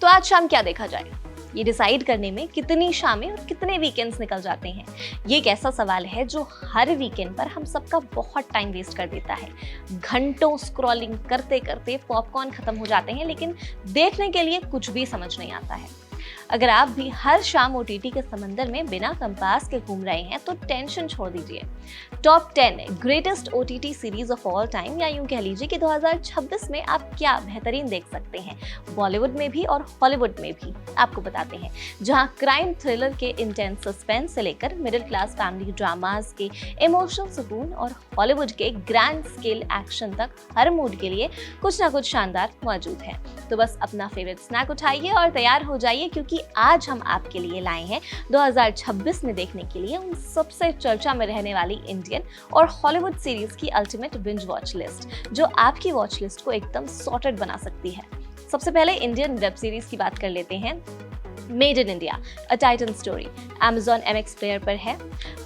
तो आज शाम क्या देखा जाए, ये डिसाइड करने में कितनी शामें और कितने वीकेंड्स निकल जाते हैं। ये एक ऐसा सवाल है जो हर वीकेंड पर हम सबका बहुत टाइम वेस्ट कर देता है। घंटों स्क्रॉलिंग करते करते पॉपकॉर्न खत्म हो जाते हैं, लेकिन देखने के लिए कुछ भी समझ नहीं आता है। अगर आप भी हर शाम ओटीटी के समंदर में बिना कंपास के घूम रहे हैं तो टेंशन छोड़ दीजिए। Top 10 greatest OTT series of all time, या यूं कह लीजिए कि 2026 में आप क्या बेहतरीन देख सकते हैं, बॉलीवुड में भी और हॉलीवुड में भी, आपको बताते हैं। जहां क्राइम थ्रिलर के इंटेंस सस्पेंस से लेकर मिडिल क्लास फैमिली ड्रामास के इमोशनल सुकून और हॉलीवुड के ग्रैंड स्केल एक्शन तक हर मूड के लिए कुछ ना कुछ शानदार मौजूद है। तो बस अपना फेवरेट स्नैक उठाइए और तैयार हो जाइए, क्योंकि आज हम आपके लिए लाए हैं 2026 में देखने के लिए उन सबसे चर्चा में रहने वाली इंडियन और हॉलीवुड सीरीज की अल्टीमेट बिंज वॉच लिस्ट, जो आपकी वॉच लिस्ट को एकदम सॉर्टेड बना सकती है। सबसे पहले इंडियन वेब सीरीज की बात कर लेते हैं। Made in India a Titan story Amazon MX player पर है।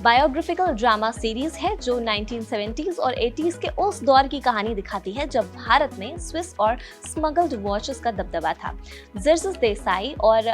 बायोग्राफिकल ड्रामा सीरीज है जो 1970s और 80s के उस दौर की कहानी दिखाती है जब भारत में स्विस और स्मगल्ड वॉचेस का दबदबा था। जर्सिस देसाई और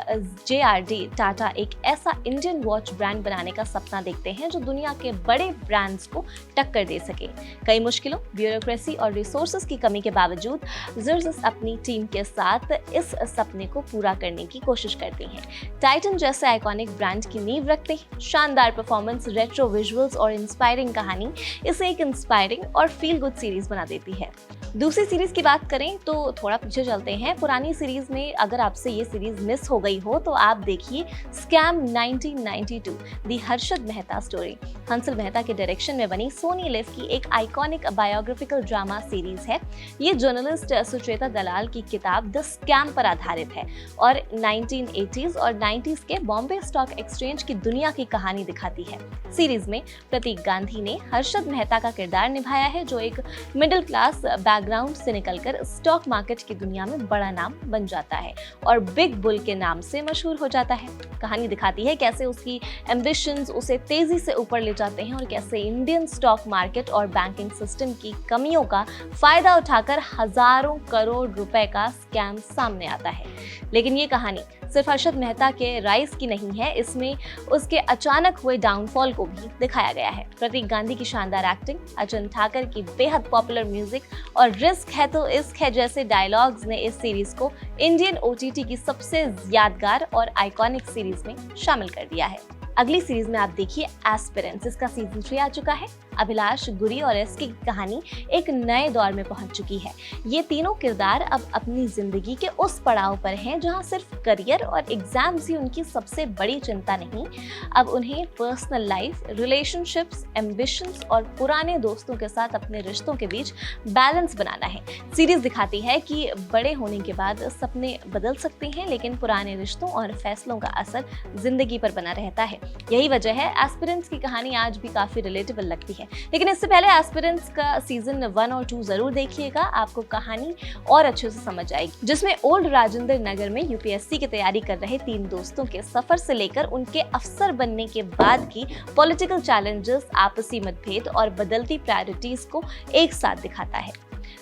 JRD टाटा एक ऐसा इंडियन वॉच ब्रांड बनाने का सपना देखते हैं जो दुनिया के बड़े ब्रांड्स को टक्कर दे सके। कई मुश्किलों, ब्यूरोक्रेसी और रिसोर्सेज की कमी के बावजूद जर्सिस अपनी टीम के साथ इस सपने को पूरा करने की कोशिश करती हैं। टाइटन जैसे आइकॉनिक ब्रांड की नींव रखते हैं। शानदार परफॉर्मेंस, रेट्रो विजुअल्स और इंस्पायरिंग कहानी इसे एक इंस्पायरिंग और फील गुड सीरीज बना देती है। दूसरी सीरीज की बात करें तो थोड़ा पीछे चलते हैं। पुरानी सीरीज में अगर आपसे ये सीरीज मिस हो गई हो तो आप देखिए स्कैम 1992 दी हर्षद मेहता स्टोरी। हंसल मेहता के डायरेक्शन में बनी सोनी लिव की एक आइकॉनिक बायोग्राफिकल ड्रामा सीरीज है। ये जर्नलिस्ट सुचेता दलाल की किताब द स्कैम पर आधारित है और 1980s और 90s के बॉम्बे स्टॉक एक्सचेंज की दुनिया की कहानी दिखाती है। सीरीज में प्रतीक गांधी ने हर्षद मेहता का किरदार निभाया है, जो एक मिडिल क्लास बैकग्राउंड से निकलकर स्टॉक मार्केट की दुनिया में बड़ा नाम बन जाता है और बिग बुल के नाम से मशहूर हो जाता है। कहानी दिखाती है कैसे उसकी एम्बिशंस उसे तेजी से ऊपर ले जाते हैं और कैसे इंडियन स्टॉक मार्केट और बैंकिंग सिस्टम की कमियों का फायदा उठाकर हजारों करोड़ रुपए का स्कैम सामने आता है। लेकिन ये कहानी सिर्फ हर्षद मेहता के राइज की नहीं है, इसमें उसके अचानक हुए डाउनफॉल को भी दिखाया गया है। प्रतीक गांधी की शानदार एक्टिंग, अजय ठाकर की बेहद पॉपुलर म्यूजिक और रिस्क है तो इश्क है जैसे डायलॉग्स ने इस सीरीज को इंडियन ओटीटी की सबसे यादगार और आइकॉनिक सीरीज में शामिल कर दिया है। अगली सीरीज में आप देखिए एस्पिरेंट्स। इसका सीजन 3 आ चुका है। अभिलाष, गुरी और एसकी की कहानी एक नए दौर में पहुंच चुकी है। ये तीनों किरदार अब अपनी जिंदगी के उस पड़ाव पर हैं जहां सिर्फ करियर और एग्जाम्स ही उनकी सबसे बड़ी चिंता नहीं, अब उन्हें पर्सनल लाइफ, रिलेशनशिप्स, एम्बिशंस और पुराने दोस्तों के साथ अपने रिश्तों के बीच बैलेंस बनाना है। सीरीज दिखाती है कि बड़े होने के बाद सपने बदल सकते हैं, लेकिन पुराने रिश्तों और फैसलों का असर जिंदगी पर बना रहता है। यही वजह है एस्पिरेंट्स की कहानी आज भी काफी रिलेटेबल लगती है। लेकिन इससे पहले एस्पिरेंट्स का सीजन 1 और 2 जरूर देखिएगा, आपको कहानी और अच्छे से समझ आएगी, जिसमें ओल्ड राजेंद्र नगर में यूपीएससी की तैयारी कर रहे 3 दोस्तों के सफर से लेकर उनके अफसर बनने के बाद की पॉलिटिकल चैलेंजेस, आपसी मतभेद और बदलती प्रायोरिटीज को एक साथ दिखाता है।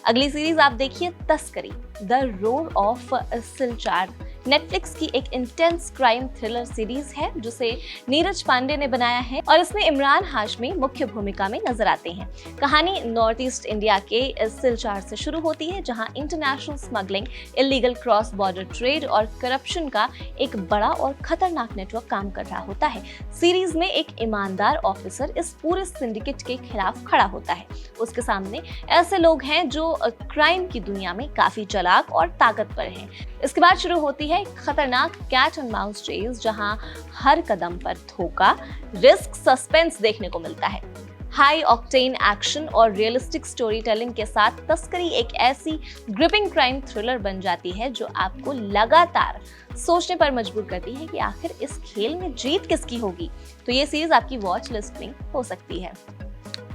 अगली सीरीज आप देखिए तस्करी, the roar of Silchar. Netflix की एक इंटेंस क्राइम थ्रिलर सीरीज है जिसे नीरज पांडे ने बनाया है और इसमें इमरान हाशमी मुख्य भूमिका में नजर आते हैं। कहानी नॉर्थ ईस्ट इंडिया के सिलचार से शुरू होती है, जहां international smuggling, illegal cross border trade और करप्शन का एक बड़ा और खतरनाक नेटवर्क काम कर रहा होता है। सीरीज में एक ईमानदार ऑफिसर इस पूरे सिंडिकेट के खिलाफ खड़ा होता है। उसके सामने ऐसे लोग हैं जो क्राइम की दुनिया में काफी चालाक और ताकतवर हैं। इसके बाद शुरू होती है खतरनाक कैट एंड माउस चेज, जहां हर कदम पर धोखा, रिस्क, सस्पेंस देखने को मिलता है। हाई ऑक्टेन एक्शन और रियलिस्टिक स्टोरी टेलिंग के साथ तस्करी एक ऐसी ग्रिपिंग क्राइम थ्रिलर बन जाती है जो आपको लगातार सोचने पर मजबूर करती है कि आखिर इस खेल में जीत किसकी होगी। तो ये सीरीज आपकी वॉच लिस्ट में हो सकती है।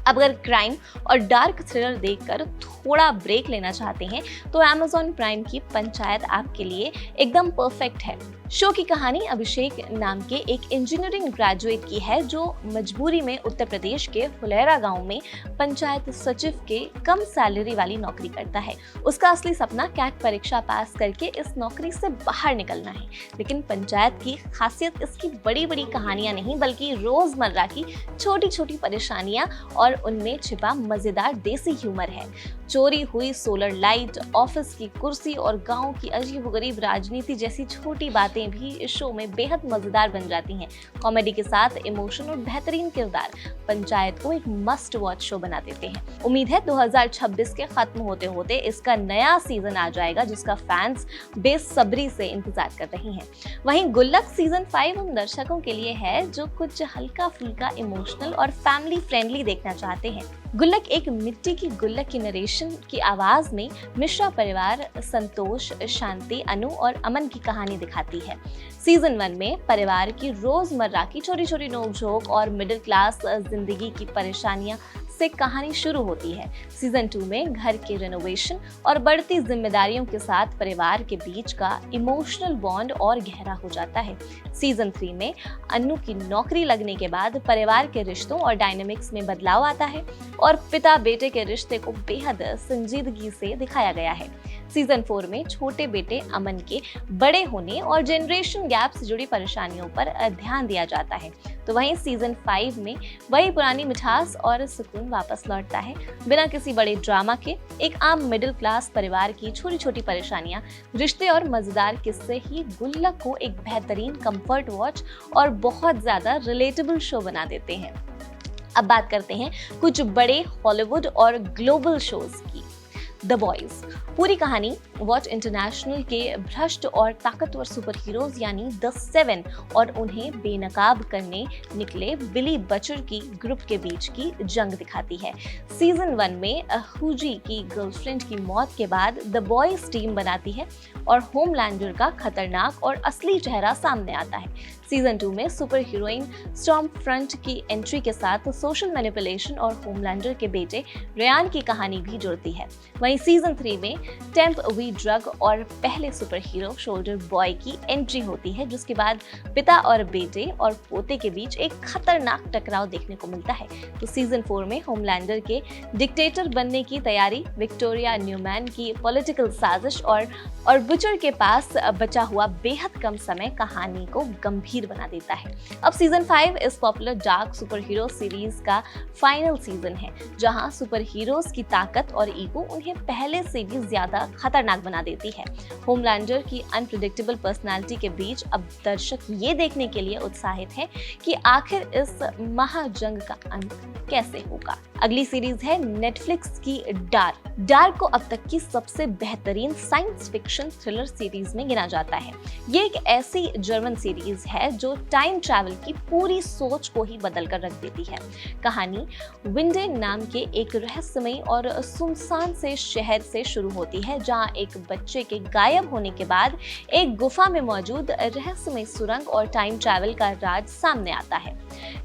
अब अगर क्राइम और डार्क थ्रिलर देखकर थोड़ा ब्रेक लेना चाहते हैं तो Amazon प्राइम की पंचायत आपके लिए एकदम परफेक्ट है। शो की कहानी अभिषेक नाम के एक इंजीनियरिंग ग्रेजुएट की है जो मजबूरी में उत्तर प्रदेश के फुलेरा गांव में पंचायत सचिव के कम सैलरी वाली नौकरी करता है। उसका असली सपना कैट परीक्षा पास करके इस नौकरी से बाहर निकलना है, लेकिन पंचायत की खासियत इसकी बड़ी बड़ी कहानियां नहीं बल्कि रोजमर्रा की छोटी छोटी परेशानियां और उनमें छिपा मजेदार देसी ह्यूमर है। चोरी हुई सोलर लाइट, ऑफिस की कुर्सी और गांव की अजीबोगरीब राजनीति जैसी छोटी बातें भी इस शो में बेहद मजेदार बन जाती हैं। कॉमेडी के साथ इमोशन और बेहतरीन किरदार पंचायत को एक मस्ट वॉच शो बना देते हैं। उम्मीद है 2026 के खत्म होते होते इसका नया सीजन आ जाएगा जिसका फैंस बेसब्री से इंतजार कर रही हैं। वहीं गुल्लक सीजन 5 उन दर्शकों के लिए है जो कुछ हल्का फुल्का इमोशनल और फैमिली फ्रेंडली देखना चाहते हैं। गुल्लक एक मिट्टी की गुल्लक की नरेशन की आवाज में मिश्रा परिवार संतोष, शांति, अनु और अमन की कहानी दिखाती है। सीजन 1 में परिवार की रोजमर्रा की छोटी छोटी नोकझोंक और मिडिल क्लास जिंदगी की परेशानियां से कहानी शुरू होती है। सीजन 2 में घर के रेनोवेशन और बढ़ती जिम्मेदारियों के साथ परिवार के बीच का इमोशनल बॉन्ड और गहरा हो जाता है। सीजन 3 में अन्नू की नौकरी लगने के बाद परिवार के रिश्तों और डायनेमिक्स में बदलाव आता है और पिता बेटे के रिश्ते को बेहद संजीदगी से दिखाया गया है। सीजन 4 में छोटे बेटे अमन के बड़े होने और जनरेशन गैप से जुड़ी परेशानियों पर ध्यान दिया जाता है। तो वहीं सीजन 5 में वही पुरानी मिठास और सुकून वापस लौटता है। बिना किसी बड़े ड्रामा के एक आम मिडिल क्लास परिवार की छोटी छोटी परेशानियां, रिश्ते और मजेदार किस्से ही गुल्लक को एक बेहतरीन कंफर्ट वॉच और बहुत ज्यादा रिलेटेबल शो बना देते हैं। अब बात करते हैं कुछ बड़े हॉलीवुड और ग्लोबल शोज की। द बॉयज पूरी कहानी वॉच इंटरनेशनल के भ्रष्ट और ताकतवर सुपर हीरोज यानी द 7 और उन्हें बेनकाब करने निकले बिली बचर की ग्रुप के बीच की जंग दिखाती है। सीजन 1 में हुजी की गर्लफ्रेंड की मौत के बाद द बॉयज टीम बनाती है और होमलैंडर का खतरनाक और असली चेहरा सामने आता है। सीजन 2 में सुपर हीरोइन स्टॉर्म फ्रंट की एंट्री के साथ सोशल मैनिपुलेशन और होमलैंडर के बेटे रेयान की कहानी भी जुड़ती है। वहीं सीजन 3 में टेम्प वी ड्रग और पहले सुपर हीरो शोल्डर बॉय की एंट्री होती है, जिसके बाद पिता और बेटे और पोते के बीच एक खतरनाक टकराव देखने को मिलता है। तो सीजन 4 में होमलैंडर के डिक्टेटर बनने की तैयारी, विक्टोरिया न्यूमैन की पॉलिटिकल साजिश और बुचर के पास बचा हुआ बेहद कम समय कहानी को गंभीर बना देता है। अब सीजन 5 इस popular dark super hero series का फाइनल सीजन है, जहां सुपर हीरोज की ताकत और ईगो उन्हें पहले से भी ज्यादा खतरनाक बना देती है। होमलैंडर की अनप्रेडिक्टेबल पर्सनालिटी के बीच अब दर्शक ये देखने के लिए उत्साहित है कि आखिर इस महाजंग का अंत कैसे होगा। अगली सीरीज है नेटफ्लिक्स की डार्क को अब तक की सबसे बेहतरीन साइंस फिक्शन थ्रिलर सीरीज में गिना जाता है। ये एक ऐसी जर्मन सीरीज है जो टाइम ट्रैवल की पूरी सोच को ही बदल कर रख देती है। कहानी विंडे नाम के एक रहस्यमयी और सुनसान से शहर से शुरू होती है, जहां एक बच्चे के गायब होने के बाद एक गुफा में मौजूद रहस्यमयी सुरंग और टाइम ट्रैवल का राज सामने आता है।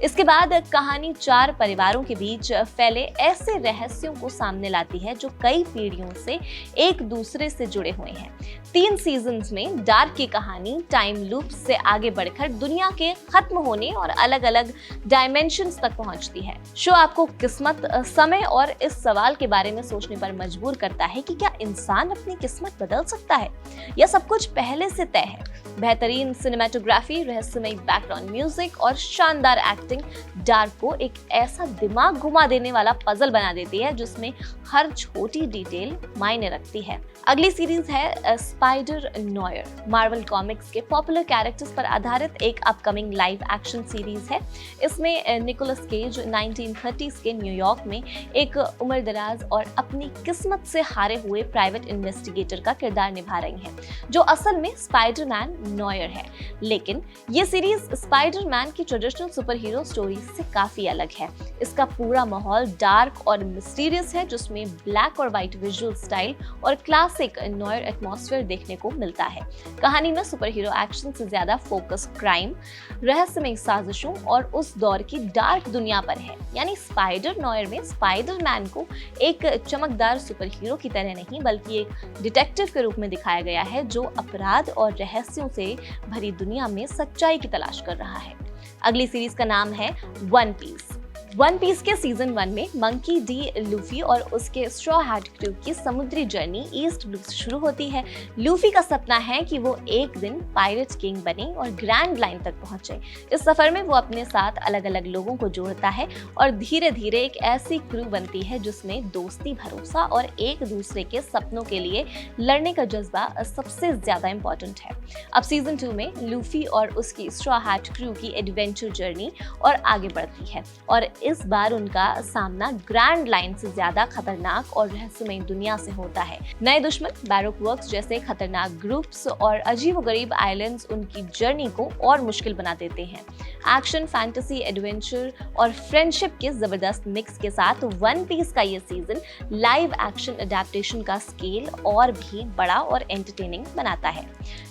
इसके बाद कहानी 4 परिवारों के बीच फैले ऐसे रहस्यों को सामने लाती है जो कई पीढ़ियों से एक दूसरे से जुड़े हुए हैं। 3 सीजन्स में डार्क की कहानी टाइम लूप से आगे बढ़कर दुनिया के खत्म होने और अलग अलग डायमेंशंस तक पहुंचती है। शो आपको किस्मत, समय और इस सवाल के बारे में सोचने पर मजबूर करता है कि क्या इंसान अपनी किस्मत बदल सकता है या सब कुछ पहले से तय है। बेहतरीन सिनेमेटोग्राफी, रहस्यमयी बैकग्राउंड म्यूजिक और शानदार एक्टिंग डार्क को एक ऐसा दिमाग घुमा देने वाला पजल बना देती है जिसमें हर छोटी डिटेल मायने रखती है। अगली सीरीज है स्पाइडर नोयर। मार्वल कॉमिक्स के पॉपुलर कैरेक्टर्स पर आधारित एक अपकमिंग लाइव एक्शन सीरीज है। इसमें निकोलस केज 1930s के न्यूयॉर्क में एक उम्रदराज और अपनी किस्मत से हारे हुए प्राइवेट इन्वेस्टिगेटर का किरदार निभा रही हैं, जो असल में स्पाइडरमैन नॉयर है, लेकिन ये सीरीज स्पाइडरमैन की ट्रेडिशनल सुपर हीरो स्टोरी से काफी अलग है। इसका पूरा माहौल डार्क और मिस्टीरियस है, जिसमें ब्लैक और व्हाइट विजुअल स्टाइल और क्लासिक नॉयर एटमॉस्फेयर देखने को मिलता है। कहानी में सुपर हीरो एक्शन से ज्यादा फोकस क्राइम, रहस्यमय साजिशों और उस दौर की डार्क दुनिया पर है। यानी स्पाइडर नॉयर में स्पाइडरमैन को एक चमकदार सुपर हीरो की तरह नहीं, बल्कि एक डिटेक्टिव के रूप में दिखाया गया है, जो अपराध और रहस्यों से भरी दुनिया में सच्चाई की तलाश कर रहा है। अगली सीरीज का नाम है वन पीस। वन पीस के सीजन 1 में मंकी डी लूफी और उसके स्ट्रॉ हैट क्रू की समुद्री जर्नी ईस्ट ब्लू से शुरू होती है। लूफी का सपना है कि वो एक दिन पायरेट किंग बने और ग्रैंड लाइन तक पहुंचे। इस सफर में वो अपने साथ अलग अलग लोगों को जोड़ता है और धीरे धीरे एक ऐसी क्रू बनती है जिसमें दोस्ती, भरोसा और एक दूसरे के सपनों के लिए लड़ने का जज्बा सबसे ज्यादा इम्पोर्टेंट है। अब सीजन 2 में लूफी और उसकी स्ट्रॉ हैट क्रू की एडवेंचर जर्नी और आगे बढ़ती है और इस बार उनका सामना ग्रैंड लाइन से ज्यादा खतरनाक और रहस्यमय दुनिया से होता है। नए दुश्मन, बैरोक वर्क्स जैसे खतरनाक ग्रुप्स और अजीबोगरीब आइलैंड्स उनकी जर्नी को और मुश्किल बना देते हैं। एक्शन, फैंटेसी, एडवेंचर और फ्रेंडशिप के जबरदस्त मिक्स के साथ वन पीस का ये सीजन लाइव एक्शन अडेप्टेशन का स्केल और भी बड़ा और एंटरटेनिंग बनाता है।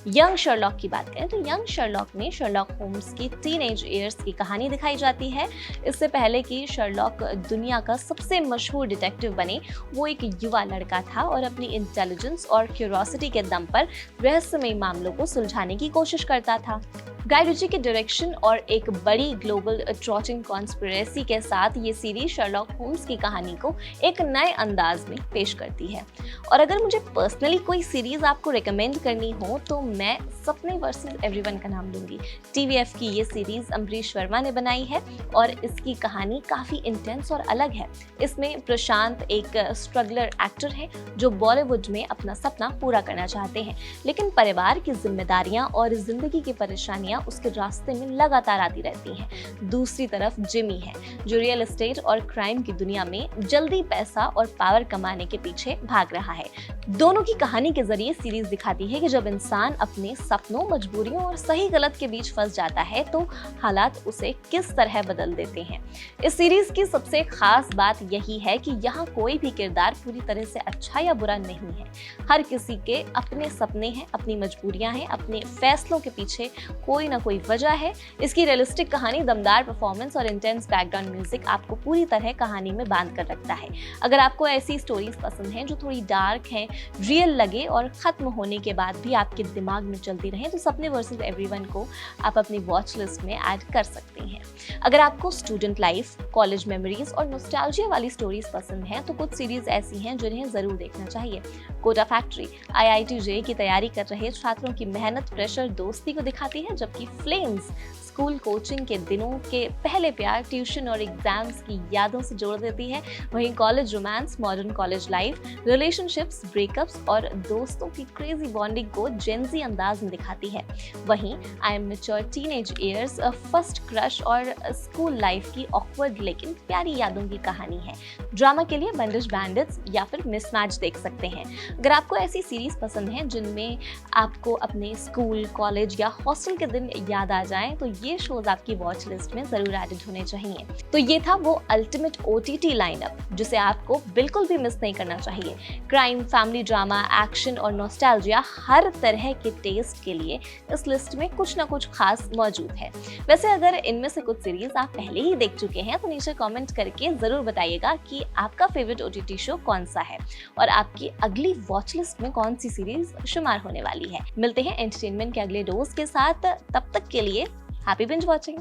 यंग शर्लॉक की बात करें तो यंग शर्लॉक में शर्लॉक होम्स की टीनेज ईयर्स की कहानी दिखाई जाती है। इससे पहले कि शर्लॉक दुनिया का सबसे मशहूर डिटेक्टिव बने, वो एक युवा लड़का था और अपनी इंटेलिजेंस और क्यूरियोसिटी के दम पर रहस्यमय मामलों को सुलझाने की कोशिश करता था। गाय रिची के डायरेक्शन और एक बड़ी ग्लोबल ट्रॉटिंग कॉन्स्पिरेसी के साथ ये सीरीज शर्लॉक होम्स की कहानी को एक नए अंदाज में पेश करती है। और अगर मुझे पर्सनली कोई सीरीज आपको रिकमेंड करनी हो तो मैं सपने वर्सेस एवरीवन का नाम लूंगी। टीवीएफ की ये सीरीज अम्बरीश वर्मा ने बनाई है और इसकी कहानी काफी इंटेंस और अलग है। इसमें प्रशांत एक स्ट्रगलर एक्टर है जो बॉलीवुड में अपना सपना पूरा करना चाहते हैं, लेकिन परिवार की जिम्मेदारियां और जिंदगी की परेशानियां उसके रास्ते में लगातार आती रहती हैं। दूसरी तरफ जिमी है जो रियल एस्टेट और क्राइम की दुनिया में जल्दी पैसा और पावर कमाने के पीछे भाग रहा है। दोनों की कहानी के जरिए सीरीज दिखाती है कि जब इंसान अपने सपनों, मजबूरियों और सही गलत के बीच फंस जाता है तो हालात उसे किस तरह बदल देते हैं। इस सीरीज की सबसे खास बात यही है कि यहाँ कोई भी किरदार पूरी तरह से अच्छा या बुरा नहीं है। हर किसी के अपने सपने हैं, अपनी मजबूरियां हैं, अपने फैसलों के पीछे कोई ना कोई वजह है। इसकी रियलिस्टिक कहानी, दमदार परफॉर्मेंस और इंटेंस बैकग्राउंड म्यूजिक आपको पूरी तरह कहानी में बांध कर रखता है। अगर आपको ऐसी स्टोरीज पसंद हैं जो थोड़ी डार्क हैं, रियल लगे और खत्म होने के बाद भी आपके दिमाग में चलती रहे, तो सपने वर्सेस एवरीवन को आप अपनी वॉच लिस्ट में ऐड कर सकते हैं। अगर आपको स्टूडेंट लाइफ, कॉलेज मेमोरीज और नॉस्टैल्जिया वाली स्टोरीज पसंद हैं तो कुछ सीरीज ऐसी हैं जिन्हें जरूर देखना चाहिए। कोटा फैक्ट्री IIT JEE की तैयारी कर रहे छात्रों की मेहनत, प्रेशर, दोस्ती को दिखाती है, जबकि फ्लेम्स स्कूल कोचिंग के दिनों के पहले प्यार, ट्यूशन और एग्जाम्स की यादों से जोड़ देती है। वहीं college romance, modern college life, relationships, breakups और दोस्तों की क्रेजी बॉन्डिंग को जेंजी अंदाज में दिखाती है। वहीं I am mature teenage years, first crush और स्कूल लाइफ की ऑकवर्ड लेकिन प्यारी यादों की कहानी है। ड्रामा के लिए बंदिश बैंडिट्स या फिर मिसमैच देख सकते हैं। अगर आपको ऐसी सीरीज पसंद है जिनमें आपको अपने स्कूल, कॉलेज या हॉस्टल के दिन याद आ जाएं, तो ये शोज आपकी वॉच लिस्ट में जरूर एडेड होने चाहिए। तो ये था वो अल्टीमेट OTT लाइनअप जिसे आपको बिल्कुल भी मिस नहीं करना चाहिए। क्राइम, फैमिली ड्रामा, एक्शन और नॉस्टैल्जिया, हर तरह के टेस्ट के लिए इस लिस्ट में कुछ ना कुछ खास मौजूद है। वैसे अगर इनमें से कुछ सीरीज आप पहले ही देख चुके हैं तो नीचे कमेंट करके जरूर बताइएगा कि आपका फेवरेट OTT शो कौन सा है और आपकी अगली वॉच लिस्ट में कौन सी सीरीज शुमार होने वाली है। मिलते हैं एंटरटेनमेंट के अगले डोज के साथ, तब तक के लिए हैप्पी बिंज वॉचिंग।